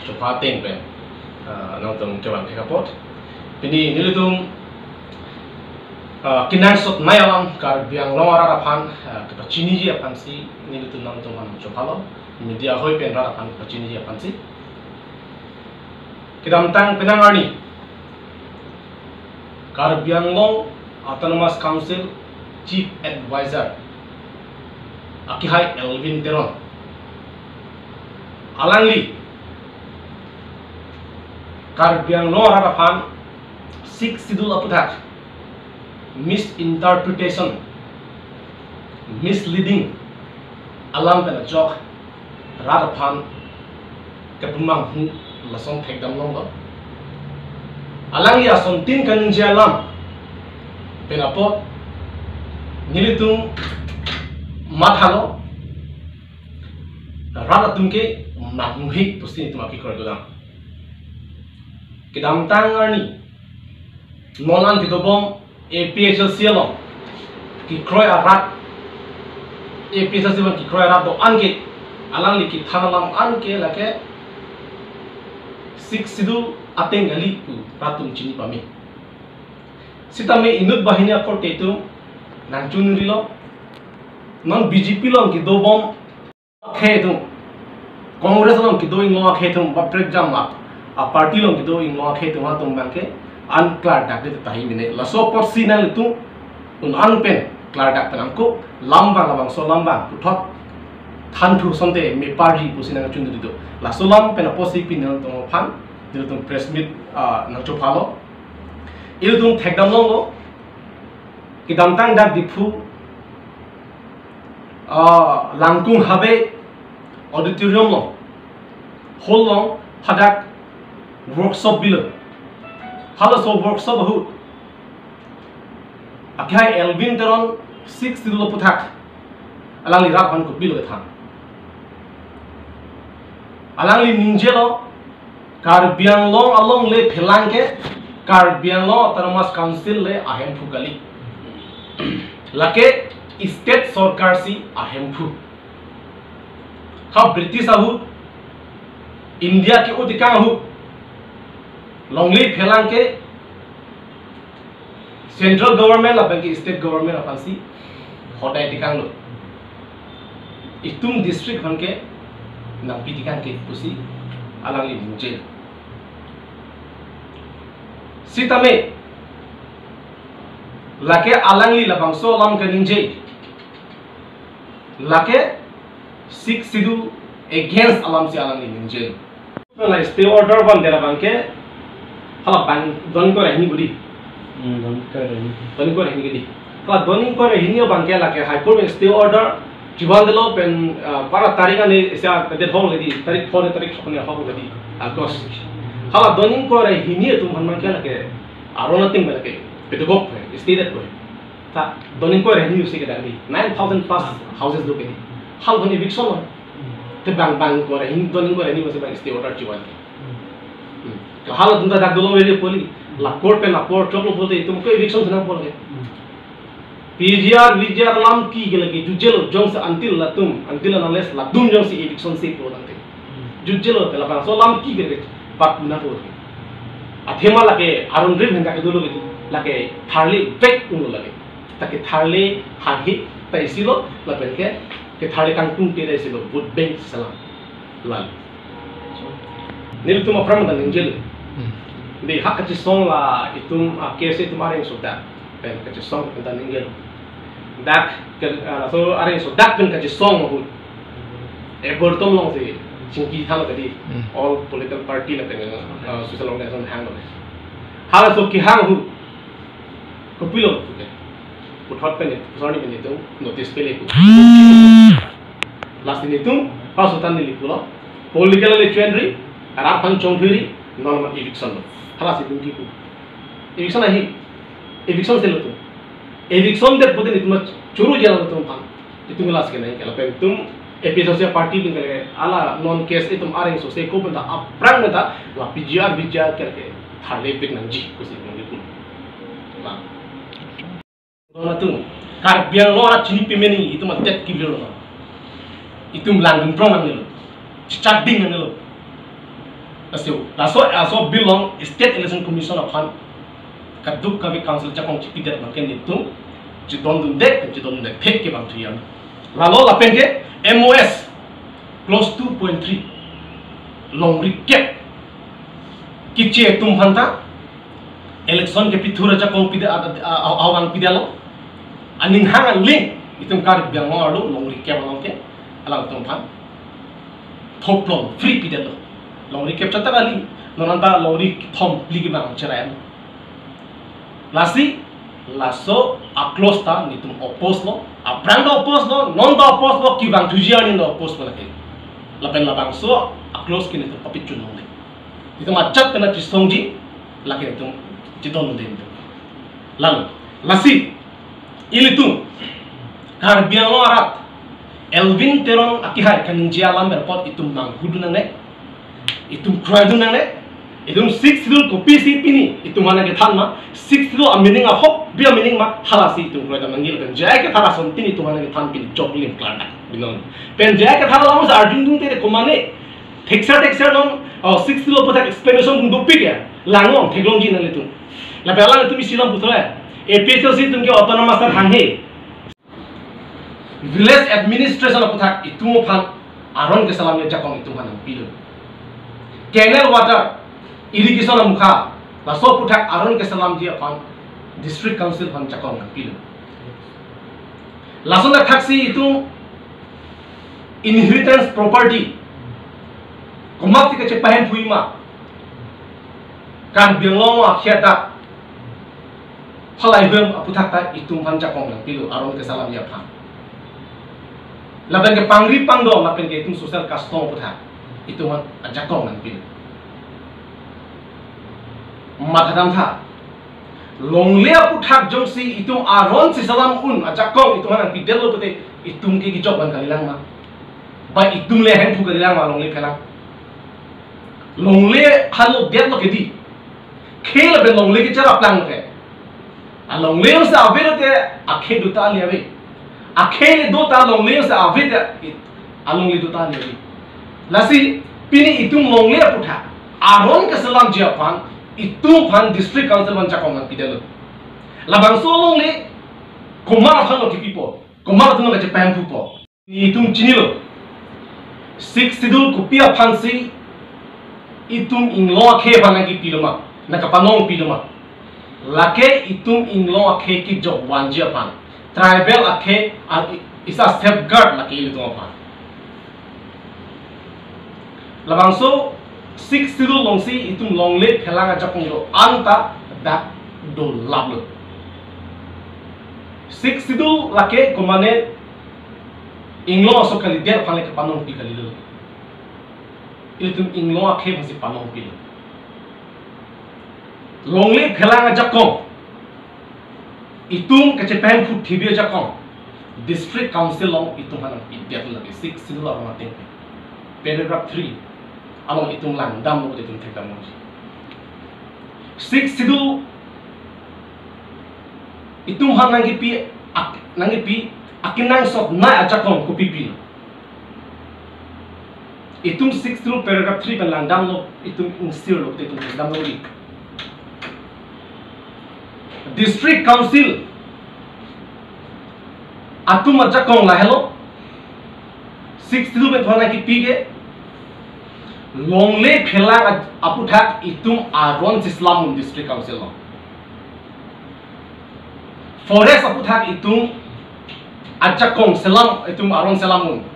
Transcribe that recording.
coba pen nonton coba kapot ini nilutum kinan sot mayalam kar biang longara rapan kepacini ji apan si nilutum nonton coba lo media hoi pen rapan kepacini ji apan si kita tentang penangarni kar biang long Autonomous Council Chief Advisor Akihai Elvin Teron Alangli Karbiang Long Harapan Sik Sidul Aputat Misinterpretation Misleading Alam Pena Jok Rarapan Kapumang Hu Lasong Pekdam Long Alangli Ason Tin Kaninji Alam Penapot Nilitung Mathalo Raratum ke Mahmuhik Pusti Tumaki Korgodam Kidam Tangarni Nolan Kitobom APHL Sialom Ki Kroy Arat APHL Sialom Ki Kroy Arat Do Anke Alang Liki Thanalam Anke Lake Sik Sidu Ateng Ali Ku Ratum Chini Pami Sitame Inut Bahini Akor Tetum Nanchunurilo Non BJP Long Ki Dobom Khetum Congress Long Ki Doing Law Khetum Baprek Jamma A party long itu inglo khetum hatum bangke unclear dak de tahi mine laso por sinal itu unpen clear dak penangku lambang labang so lambang puthot thantu sonte me party pusina chundu itu laso lam pena posi pinal to phan dil tum press meet nang chu phalo il tum thekdam long kidam tang dak diphu langkung habe auditorium long hol long hadak workshop below. Hello, so workshop who? Akihai Elvin Teron 6 Sidul Putak. Alangli Rapan could below the time. Alangli Ninjelo Carbian Long along le Pelanke Carbian Law Autonomous Council le Ahem Pugali. Lake State Sorkarsi Ahem Pu. How British ahu India ke Udikang hu Longli Phelang ke central government lapang ke state government apa sih hodai dikang lo itum district kan ke nang pitikan ke pusi alangli munjel sitame lake alangli lapang so lam ke ninje lake sik sidu against alam si alangli munjel la stay order ban dera bang ke hala ban don ko rehni gudi don ko rehni gudi ka doning ko rehni bang ke la ke high court में stay order जीवन दिलो pen para तारीख ने ऐसा कदे फोन लगी तारीख फोन तारीख अपने फोन लगी अगस्त हाला दोनिंग को रehni तुम हन के la के आरोना तिंग में के पेदगोप है stay that way था दोनिंग को rehni उसी के डाली 9000 plus houses लोग के हाल बनी eviction हो ते bang को rehni दोनिंग को rehni में से stay order जीवन के kalau तुम दा दलो वेली पोली लाकोर पे लाकोर चोकलो बोलते तुमको eviction सुना बोल के PGR VGR lam की के लगे जुजेलो जोंस until unless latum जोंस eviction से बोलते जुजेलो पे लापा so lam की के लगे बात ना बोल के अथेमा लगे आरुन ड्रिम हिंदा के दलो के लगे थारली बैक उन लगे ताकि थारली हाही पैसिलो लपेल के थारली कांगकुंग के पैसिलो वोट बैंक सलाम लाल नील तुम अपराम दा निंजल दे हक च सोंग ला इतुम केसे तुम्हारे सोता पेन के सोंग दा निंजल dak so are so dak pen ka song ho e bortom long se chinki thala kadi all political party la pen social organization hang lo hala so ki hang hu kopilo uthot pen sorry pen to notice pele ku last ni tum pa so tan ni likulo political legendary ara pan chongthiri normal eviction lo hala se tum ki ku eviction se lo tu eviction de pode ni tum churu jala tum pan itu ngelas ke nahi kala pen tum episode party bin kale ala non case itum areng so se ko benda aprang benda la PGR ke thale pik nang ji ko se ngi ku la dona tum kar biang lo ra chini pemeni itum tet ki lo itum langun prong nang lo chak ding nang lo aso belong State Election Commission of Han kaduk kabi council chakong chipidet bangke nitung jidon dundek thek ke bang thiyan lalo lapenge MOS close 2.3 longri cap kiche tum phanta election ke pithura chakong pide awang pidalo aning hang link itum kar biang alu longri cap alongke alang tum phan thoplong free pidalo longri cap chata kali nonanta longri thom ligi bang cherayan lasi laso a close ta nitum oppose lo a brand oppose lo non da oppose lo ki bang thujian in oppose la ke lapen labang so a close ki nitum papit chun le itum achat kana chisongji la ke nitum jidon de lalu lasi ilitum kar biang arat Elvin terong akihai kan jialam berpot itum nang hudu nang ne itum kradu nang ne itum 6 dul kopi si pini itum mana ke than ma 6 dul a meaning a hop bia meaning ma halasi itum kradu nang ngil ben jai ke thara son tini itum mana ke than pini joklim klana binon pen jai ke thara lamus arjun dung tere komane texer non 6 dul potak explanation dung dopi ke langong theglongji nang itum la bela itum silam putra APSC tum ke autonomous ta thanghe village administration of Puthak itu phan aron ke salam ya jakong itu phan pilo canal water irrigation mukha laso Puthak aron ke salam dia phan district council phan jakong pilo laso na taxi itu inheritance property komak ke cepahen puima kan biang akhirata halai bem Puthak ta itu phan jakong pilo aron ke salam ya phan laban ke pangri pangdo laban ke itu social custom Puthak itu man ajakong nang pil matadam tha longlea Puthak jongsi itu aron si salam un ajakong itu man pidelo pete itum ke gijok ban kalilang ma ba itum le hen pu kalilang ma longle kala longle halo det lo ke di khel be longle ke chara plang ke a longle sa aberote akhe duta liabe akhele do ta longle sa avida alongli do ta ni lasi pini itung longle Puthak aron ke salam japan itung phan district council ban chakong pidelo labang so longle komar phalo ki pipo komar tuno ke pam pupo itung chinilo 6 sidul kupia phansi itung inglo khe banagi piloma nakapanong piloma lake itung inglo khe ki job wan japan tribal akhe is a safeguard laki itu apa labang so 6 sidul longsi itu longle phelang ajakong yo anta da do lablo 6 sidul lake komane inglo so kali der phale ke panong pi kali lo itu inglo akhe basi panong pi longle phelang ajakong itung kecepatan food TV jakong district council long itung hanang idiat lagi 6 sidul orang mateng paragraph 3 along itung landam lo itung tekam mo 6 sidul itung hanang pi akinang sot na ajakong ko pipi itung 6 sidul paragraph 3 ban landam lo itung insir lo itung landam lo district council atu majakong la hello 6 sidul be thona ki pige longle phelang Puthak itung aron islam district council lo forest Puthak itung ajakong selam itung aron selamun